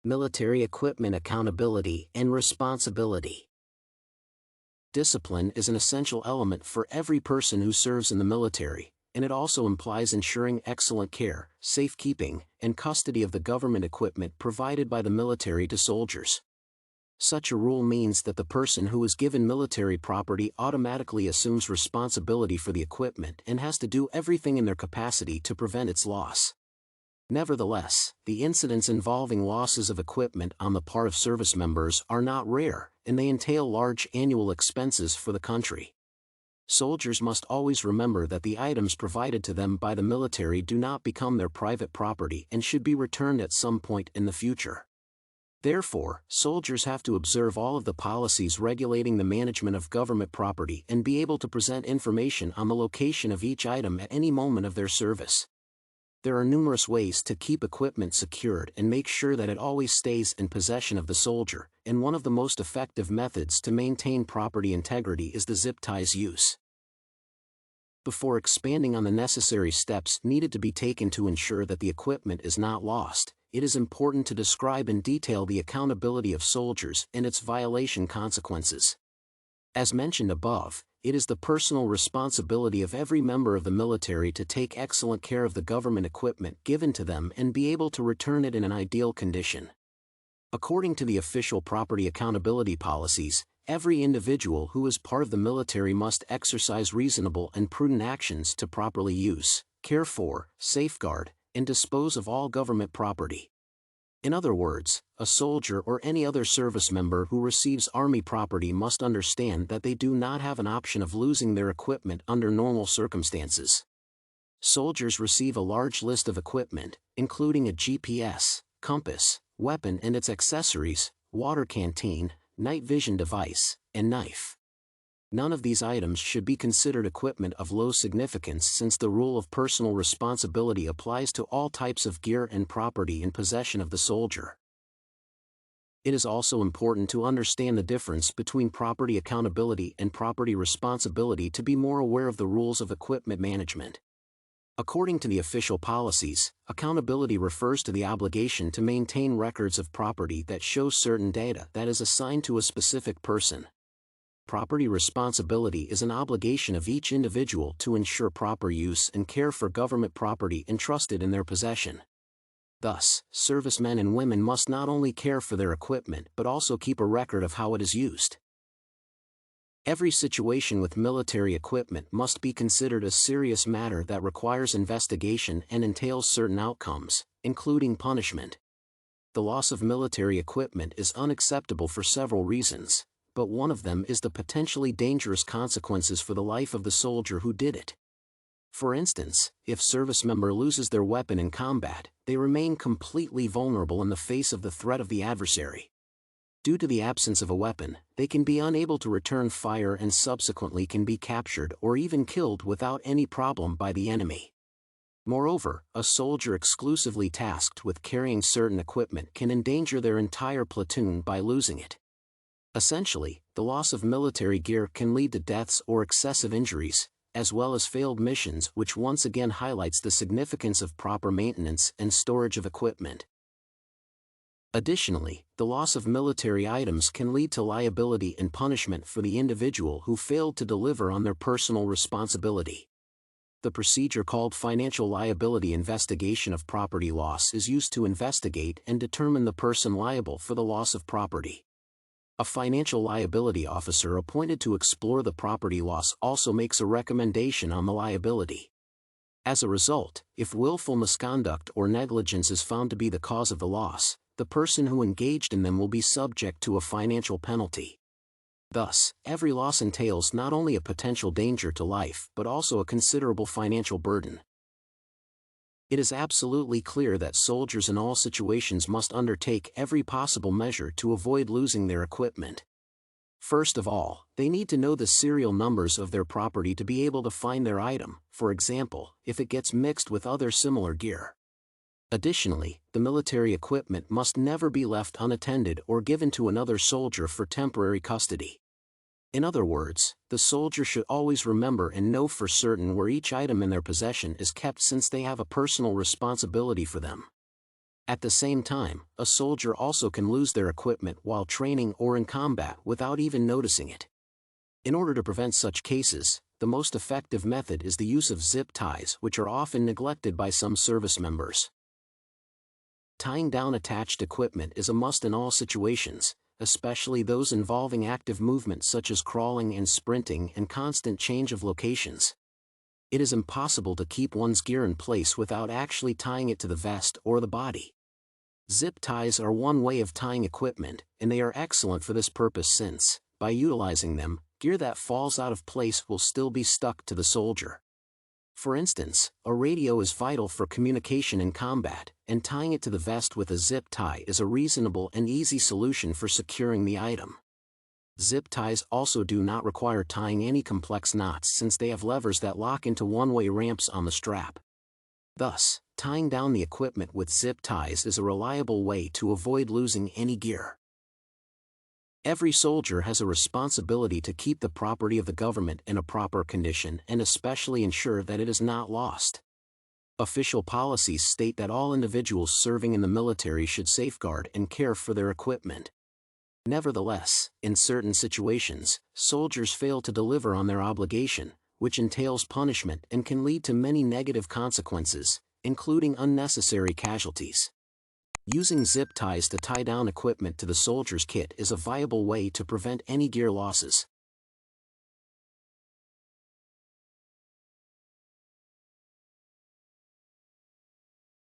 Military equipment accountability and responsibility. Discipline is an essential element for every person who serves in the military, and it also implies ensuring excellent care, safekeeping, and custody of the government equipment provided by the military to soldiers. Such a rule means that the person who is given military property automatically assumes responsibility for the equipment and has to do everything in their capacity to prevent its loss. Nevertheless, the incidents involving losses of equipment on the part of service members are not rare, and they entail large annual expenses for the country. Soldiers must always remember that the items provided to them by the military do not become their private property and should be returned at some point in the future. Therefore, soldiers have to observe all of the policies regulating the management of government property and be able to present information on the location of each item at any moment of their service. There are numerous ways to keep equipment secured and make sure that it always stays in possession of the soldier, and one of the most effective methods to maintain property integrity is the zip tie's use. Before expanding on the necessary steps needed to be taken to ensure that the equipment is not lost, it is important to describe in detail the accountability of soldiers and its violation consequences. As mentioned above, it is the personal responsibility of every member of the military to take excellent care of the government equipment given to them and be able to return it in an ideal condition. According to the official property accountability policies, every individual who is part of the military must exercise reasonable and prudent actions to properly use, care for, safeguard, and dispose of all government property. In other words, a soldier or any other service member who receives Army property must understand that they do not have an option of losing their equipment under normal circumstances. Soldiers receive a large list of equipment, including a GPS, compass, weapon and its accessories, water canteen, night vision device, and knife. None of these items should be considered equipment of low significance since the rule of personal responsibility applies to all types of gear and property in possession of the soldier. It is also important to understand the difference between property accountability and property responsibility to be more aware of the rules of equipment management. According to the official policies, accountability refers to the obligation to maintain records of property that show certain data that is assigned to a specific person. Property responsibility is an obligation of each individual to ensure proper use and care for government property entrusted in their possession. Thus, servicemen and women must not only care for their equipment but also keep a record of how it is used. Every situation with military equipment must be considered a serious matter that requires investigation and entails certain outcomes, including punishment. The loss of military equipment is unacceptable for several reasons, but one of them is the potentially dangerous consequences for the life of the soldier who did it. For instance, if service member loses their weapon in combat, they remain completely vulnerable in the face of the threat of the adversary. Due to the absence of a weapon, they can be unable to return fire and subsequently can be captured or even killed without any problem by the enemy. Moreover, a soldier exclusively tasked with carrying certain equipment can endanger their entire platoon by losing it. Essentially, the loss of military gear can lead to deaths or excessive injuries, as well as failed missions, which once again highlights the significance of proper maintenance and storage of equipment. Additionally, the loss of military items can lead to liability and punishment for the individual who failed to deliver on their personal responsibility. The procedure called financial liability investigation of property loss is used to investigate and determine the person liable for the loss of property. A financial liability officer appointed to explore the property loss also makes a recommendation on the liability. As a result, if willful misconduct or negligence is found to be the cause of the loss, the person who engaged in them will be subject to a financial penalty. Thus, every loss entails not only a potential danger to life but also a considerable financial burden. It is absolutely clear that soldiers in all situations must undertake every possible measure to avoid losing their equipment. First of all, they need to know the serial numbers of their property to be able to find their item, for example, if it gets mixed with other similar gear. Additionally, the military equipment must never be left unattended or given to another soldier for temporary custody. In other words, the soldier should always remember and know for certain where each item in their possession is kept since they have a personal responsibility for them. At the same time, a soldier also can lose their equipment while training or in combat without even noticing it. In order to prevent such cases, the most effective method is the use of zip ties, which are often neglected by some service members. Tying down attached equipment is a must in all situations, especially those involving active movement such as crawling and sprinting and constant change of locations. It is impossible to keep one's gear in place without actually tying it to the vest or the body. Zip ties are one way of tying equipment, and they are excellent for this purpose since, by utilizing them, gear that falls out of place will still be stuck to the soldier. For instance, a radio is vital for communication in combat, and tying it to the vest with a zip tie is a reasonable and easy solution for securing the item. Zip ties also do not require tying any complex knots since they have levers that lock into one-way ramps on the strap. Thus, tying down the equipment with zip ties is a reliable way to avoid losing any gear. Every soldier has a responsibility to keep the property of the government in a proper condition and especially ensure that it is not lost. Official policies state that all individuals serving in the military should safeguard and care for their equipment. Nevertheless, in certain situations, soldiers fail to deliver on their obligation, which entails punishment and can lead to many negative consequences, including unnecessary casualties. Using zip ties to tie down equipment to the soldier's kit is a viable way to prevent any gear losses.